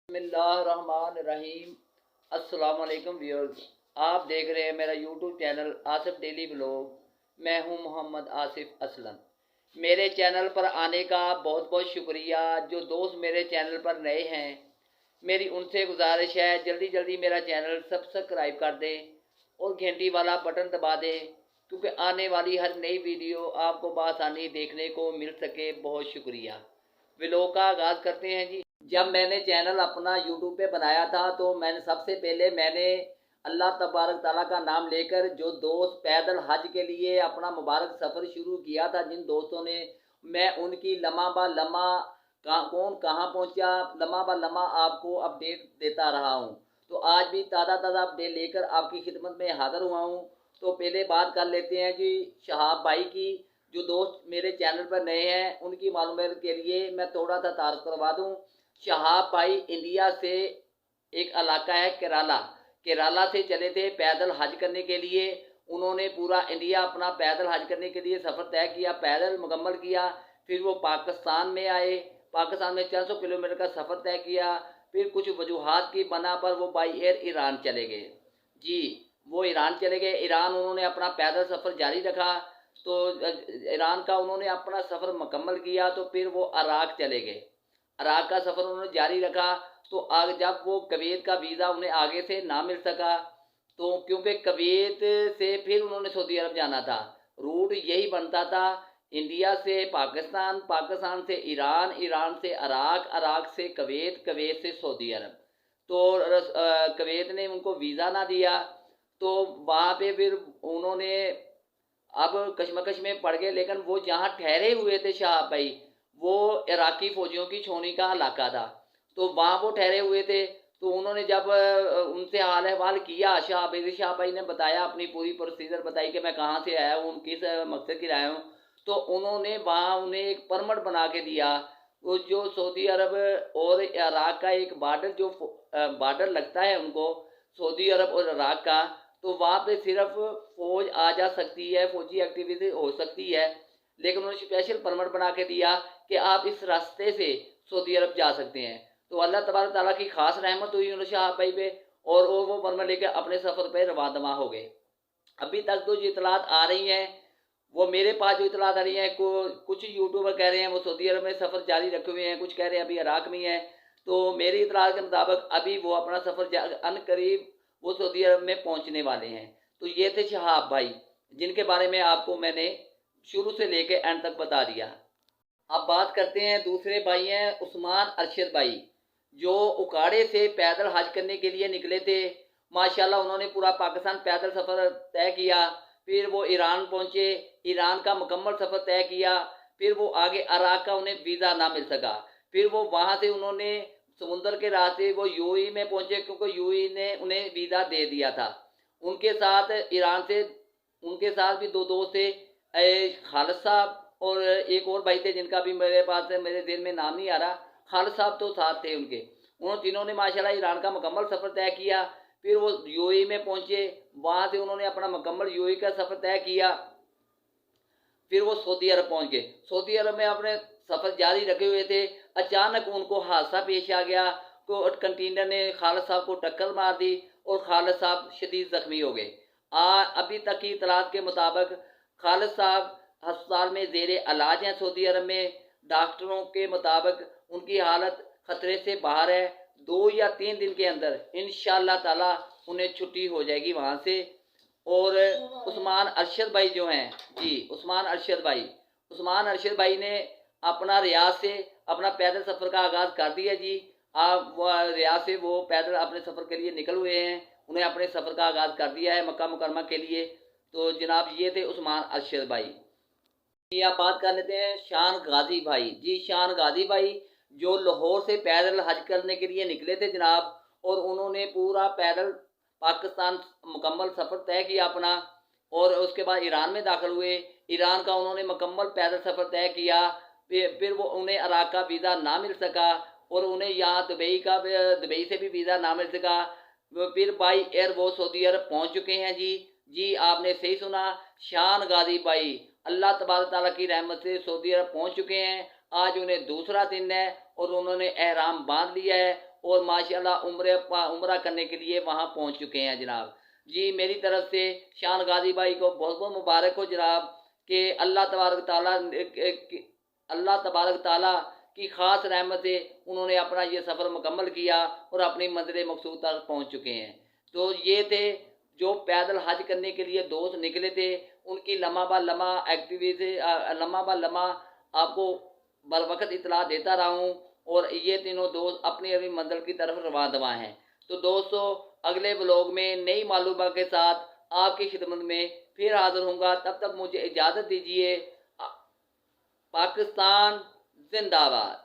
बिस्मिल्लाहिर्रहमानिर्रहीम। अस्सलाम वालेकुम व्यूअर्स, आप देख रहे हैं मेरा YouTube channel Asif daily vlog. मैं हूं मोहम्मद आसिफ असलम। मेरे चैनल पर आने का बहुत बहुत शुक्रिया। जो दोस्त मेरे चैनल पर नए हैं, मेरी उनसे गुजारिश है जल्दी जल्दी मेरा चैनल सब्सक्राइब कर दें और घंटी वाला बटन दबा दें, क्योंकि आने वाली हर नई वीडियो आपको बआसानी देखने को मिल सके। बहुत शुक्रिया। व्लॉग का आगाज़ करते हैं जी। जब मैंने चैनल अपना यूट्यूब पे बनाया था तो मैंने सबसे पहले अल्लाह तबारक ताला का नाम लेकर जो दोस्त पैदल हज के लिए अपना मुबारक सफ़र शुरू किया था, जिन दोस्तों ने, मैं उनकी लम्हा ब लम्हा कौन कहाँ पहुँचा लम्हा ब लम्हा आपको अपडेट देता रहा हूँ। तो आज भी ताज़ा ताज़ा अपडेट लेकर आपकी खिदमत में हाज़िर हुआ हूँ। तो पहले बात कर लेते हैं जी शहाब भाई की। जो दोस्त मेरे चैनल पर नए हैं उनकी मालूमात के लिए मैं थोड़ा सा तारुफ करवा दूँ। शहाब भाई इंडिया से एक इलाका है केरला, केरला से चले थे पैदल हज करने के लिए। उन्होंने पूरा इंडिया अपना पैदल हज करने के लिए सफ़र तय किया, पैदल मुकम्मल किया। फिर वो पाकिस्तान में आए, पाकिस्तान में 400 किलोमीटर का सफ़र तय किया। फिर कुछ वजूहात की बना पर वो बाई एयर ईरान चले गए जी। वो ईरान चले गए। ईरान उन्होंने अपना पैदल सफ़र जारी रखा। तो ईरान का उन्होंने अपना सफ़र मुकम्मल किया तो फिर वो इराक़ चले गए। इराक़ का सफ़र उन्होंने जारी रखा। तो आगे जब वो कुवैत का वीज़ा उन्हें आगे से ना मिल सका, तो क्योंकि कुवैत से फिर उन्होंने सऊदी अरब जाना था, रूट यही बनता था इंडिया से पाकिस्तान, पाकिस्तान से ईरान, ईरान से इराक़, इराक़ से कुवैत, कुवैत से सऊदी अरब। तो कुवैत ने उनको वीज़ा ना दिया, तो वहाँ पे फिर उन्होंने अब कशमकश में पड़ गए। लेकिन वो जहाँ ठहरे हुए थे शहाब भाई, वो इराकी फ़ौजियों की छोनी का इलाका था, तो वहाँ वो ठहरे हुए थे। तो उन्होंने जब उनसे हाल अहवाल किया, शाह भाई ने बताया, अपनी पूरी प्रोसीजर बताई कि मैं कहाँ से आया हूँ, किस मकसद के लिए आया हूँ। तो उन्होंने वहाँ उन्हें एक परमिट बना के दिया। वो जो सऊदी अरब और इराक़ का एक बॉर्डर, जो बॉर्डर लगता है उनको, सऊदी अरब और इराक़ का, तो वहाँ पे सिर्फ फ़ौज आ जा सकती है, फ़ौजी एक्टिविटी हो सकती है। लेकिन उन्होंने स्पेशल परमिट बना के दिया कि आप इस रास्ते से सऊदी अरब जा सकते हैं। तो अल्लाह तबारक ताला की खास रहमत हुई उन शहाब भाई पे, और वो परमिट लेकर अपने सफ़र पे रवादमा हो गए। अभी तक तो जो इतलात आ रही हैं, वो मेरे पास जो इतलात आ रही हैं, कुछ यूट्यूबर कह रहे हैं वो सऊदी अरब में सफ़र जारी रखे हुए हैं, कुछ कह रहे हैं अभी इराक़ में है। तो मेरी इतलात के मुताबिक अभी वो अपना सफ़र अनकरीब वो सऊदी अरब में पहुंचने वाले हैं। तो ये थे शहाब भाई, जिनके बारे में आपको मैंने शुरू से लेकर एंड तक बता दिया। अब बात करते हैं दूसरे भाई हैं उस्मान अरशद भाई, जो उकाड़े से पैदल हज करने के लिए निकले थे। माशाल्लाह उन्होंने पूरा पाकिस्तान पैदल सफ़र तय किया। फिर वो ईरान पहुंचे, ईरान का मुकम्मल सफ़र तय किया। फिर वो आगे इराक़ का उन्हें वीज़ा ना मिल सका। फिर वो वहाँ से उन्होंने समुंदर के रास्ते वो यूएई में पहुंचे, क्योंकि यूएई ने उन्हें वीज़ा दे दिया था। उनके साथ ईरान से उनके साथ भी दो दोस्त थे, खालिद साहब और एक और भाई थे जिनका भी मेरे पास मेरे दिल में नाम नहीं आ रहा। खालिद साहब तो साथ थे उनके। उन तीनों ने माशाल्लाह ईरान का मुकम्मल सफ़र तय किया। फिर वो यूएई में पहुंचे, वहाँ से उन्होंने अपना मुकम्मल यूएई का सफ़र तय किया। फिर वो सऊदी अरब पहुंच गए। सऊदी अरब में अपने सफ़र जारी रखे हुए थे। अचानक उनको हादसा पेश आ गया, तो कंटेनर ने खालिद साहब को टक्कर मार दी और खालिद साहब शदीद ज़ख्मी हो गए। अभी तक की इतलात के मुताबिक खालिद साहब अस्पताल में ज़ेर इलाज हैं सऊदी अरब में। डॉक्टरों के मुताबिक उनकी हालत ख़तरे से बाहर है। 2 या 3 दिन के अंदर इंशाअल्लाह ताला उन्हें छुट्टी हो जाएगी वहाँ से। और उस्मान अरशद भाई जो हैं जी, उस्मान अरशद भाई ने अपना रियाज से अपना पैदल सफ़र का आगाज़ कर दिया जी। आप रियाज से वो पैदल अपने सफ़र के लिए निकल हुए हैं। उन्हें अपने सफ़र का आगाज़ कर दिया है मक्का मुकरमा के लिए। तो जनाब ये थे उस्मान अरशद भाई। ये आप बात कर लेते हैं शान गाजी भाई जी। शान गाजी भाई जो लाहौर से पैदल हज करने के लिए निकले थे जनाब, और उन्होंने पूरा पैदल पाकिस्तान मुकम्मल सफ़र तय किया अपना, और उसके बाद ईरान में दाखिल हुए। ईरान का उन्होंने मुकम्मल पैदल सफ़र तय किया। फिर वो उन्हें इराक़ का वीज़ा ना मिल सका, और उन्हें यहाँ दुबई से भी वीज़ा ना मिल सका। फिर बाई एयर वो सऊदी अरब पहुँच चुके हैं जी। जी आपने सही सुना, शान गाजी भाई अल्लाह तबारक ताला की रहमत से सऊदी अरब पहुँच चुके हैं। आज उन्हें दूसरा दिन है और उन्होंने एहराम बांध लिया है। और माशाल्लाह उम्रा करने के लिए वहाँ पहुँच चुके हैं जनाब। जी मेरी तरफ से शान गाजी भाई को बहुत बहुत मुबारक हो जनाब कि अल्लाह तबारक ताला की ख़ास रहमत से उन्होंने अपना ये सफ़र मुकम्मल किया और अपनी मंज़िल मकसूद तक पहुँच चुके हैं। तो ये थे जो पैदल हज करने के लिए दोस्त निकले थे, उनकी लम्हा ब लम्हा एक्टिविटी लम्हा ब लम्हा आपको बर वक्त इतला देता रहा हूँ और ये तीनों दोस्त अपनी अपनी मंजिल की तरफ रवां दवा हैं। तो दोस्तों अगले व्लॉग में नई मालूमात के साथ आपकी खिदमत में फिर हाजिर होऊंगा। तब तक मुझे इजाज़त दीजिए। पाकिस्तान जिंदाबाद।